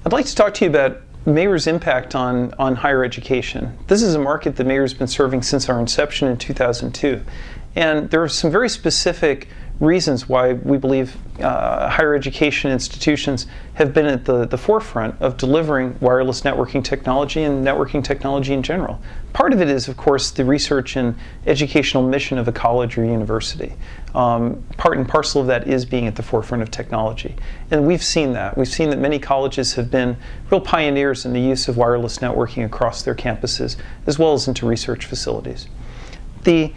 I'd like to talk to you about MARU's impact on higher education. This is a market that MARU's been serving since our inception in 2002. And there are some very specific reasons why we believe higher education institutions have been at the forefront of delivering wireless networking technology and networking technology in general. Part of it is, of course, the research and educational mission of a college or university. Part and parcel of that is being at the forefront of technology. And we've seen that. We've seen that many colleges have been real pioneers in the use of wireless networking across their campuses, as well as into research facilities. The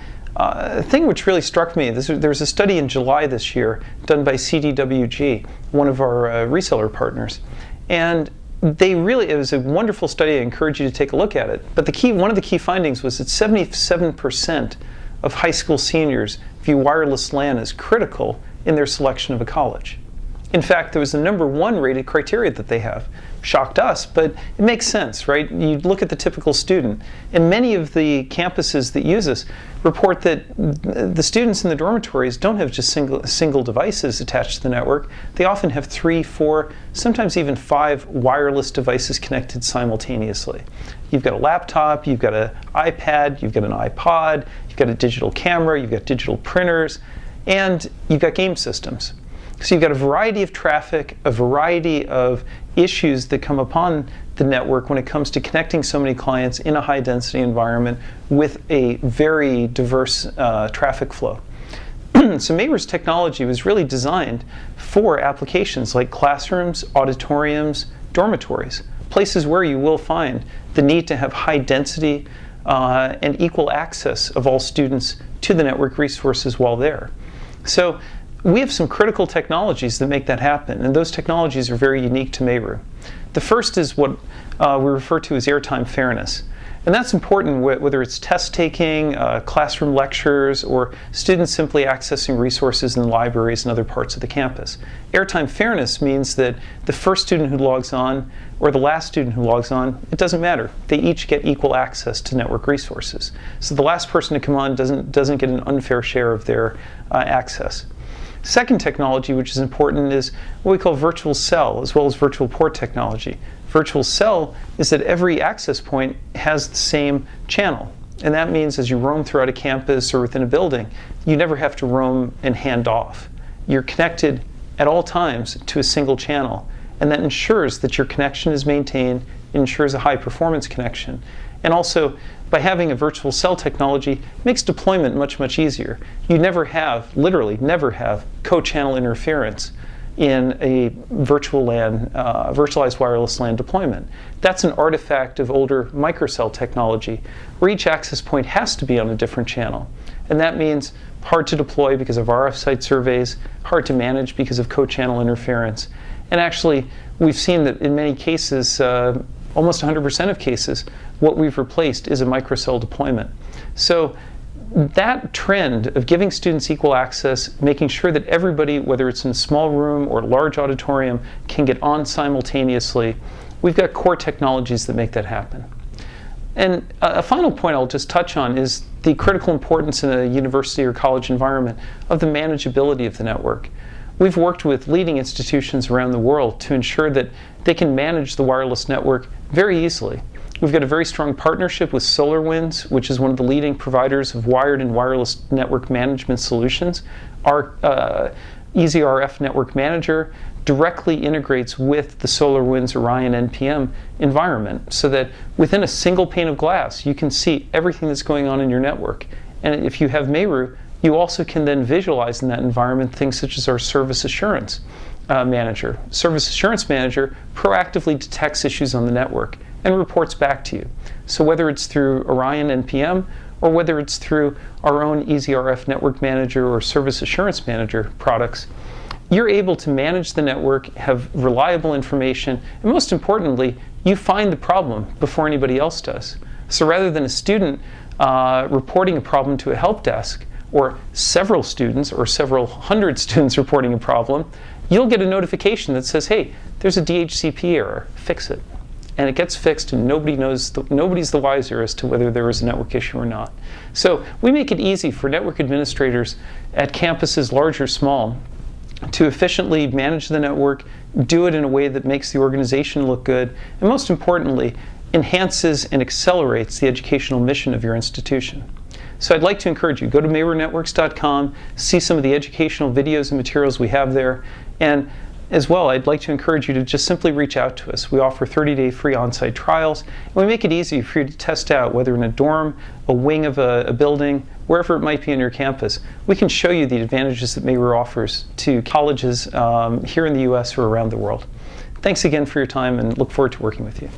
thing which really struck me, there's a study in July this year done by CDWG, one of our reseller partners, and it was a wonderful study. I encourage you to take a look at it. But one of the key findings was that 77% of high school seniors view wireless LAN as critical in their selection of a college. In fact, there was the #1 rated criteria that they have. Shocked us, but it makes sense, right? You look at the typical student, and many of the campuses that use us report that the students in the dormitories don't have just single devices attached to the network. They often have 3, 4, sometimes even 5 wireless devices connected simultaneously. You've got a laptop, you've got an iPad, you've got an iPod, you've got a digital camera, you've got digital printers, and you've got game systems. So you've got a variety of traffic, a variety of issues that come upon the network when it comes to connecting so many clients in a high-density environment with a very diverse traffic flow. So MARU's technology was really designed for applications like classrooms, auditoriums, dormitories, places where you will find the need to have high density and equal access of all students to the network resources while there. So we have some critical technologies that make that happen, and those technologies are very unique to MARU. The first is what we refer to as airtime fairness. And that's important whether it's test taking, classroom lectures, or students simply accessing resources in libraries and other parts of the campus. Airtime fairness means that the first student who logs on or the last student who logs on, it doesn't matter. They each get equal access to network resources. So the last person to come on doesn't get an unfair share of their access. Second technology, which is important, is what we call virtual cell, as well as virtual port technology. Virtual cell is that every access point has the same channel. And that means as you roam throughout a campus or within a building, you never have to roam and hand off. You're connected at all times to a single channel. And that ensures that your connection is maintained, ensures a high performance connection. And also, by having a virtual cell technology, makes deployment much, much easier. You literally never have co-channel interference in a virtual LAN, virtualized wireless LAN deployment. That's an artifact of older microcell technology, where each access point has to be on a different channel. And that means hard to deploy because of RF site surveys, hard to manage because of co-channel interference. And actually, we've seen that in many cases, almost 100% of cases, what we've replaced is a microcell deployment. So that trend of giving students equal access, making sure that everybody, whether it's in a small room or a large auditorium, can get on simultaneously, we've got core technologies that make that happen. And a final point I'll just touch on is the critical importance in a university or college environment of the manageability of the network. We've worked with leading institutions around the world to ensure that they can manage the wireless network very easily. We've got a very strong partnership with SolarWinds, which is one of the leading providers of wired and wireless network management solutions. Our EasyRF Network Manager directly integrates with the SolarWinds Orion NPM environment so that within a single pane of glass, you can see everything that's going on in your network. And if you have MARU, you also can then visualize in that environment things such as our Service Assurance Manager. Service Assurance Manager proactively detects issues on the network and reports back to you. So whether it's through Orion NPM or whether it's through our own EasyRF Network Manager or Service Assurance Manager products, you're able to manage the network, have reliable information, and most importantly, you find the problem before anybody else does. So rather than a student reporting a problem to a help desk, or several students or several hundred students reporting a problem, you'll get a notification that says, hey, there's a DHCP error, fix it. And it gets fixed and nobody's the wiser as to whether there was a network issue or not. So we make it easy for network administrators at campuses large or small to efficiently manage the network, do it in a way that makes the organization look good, and most importantly, enhances and accelerates the educational mission of your institution. So I'd like to encourage you, go to maywernetworks.com, see some of the educational videos and materials we have there, and as well, I'd like to encourage you to just simply reach out to us. We offer 30-day free on-site trials, and we make it easy for you to test out, whether in a dorm, a wing of a building, wherever it might be on your campus. We can show you the advantages that Maywer offers to colleges here in the US or around the world. Thanks again for your time, and look forward to working with you.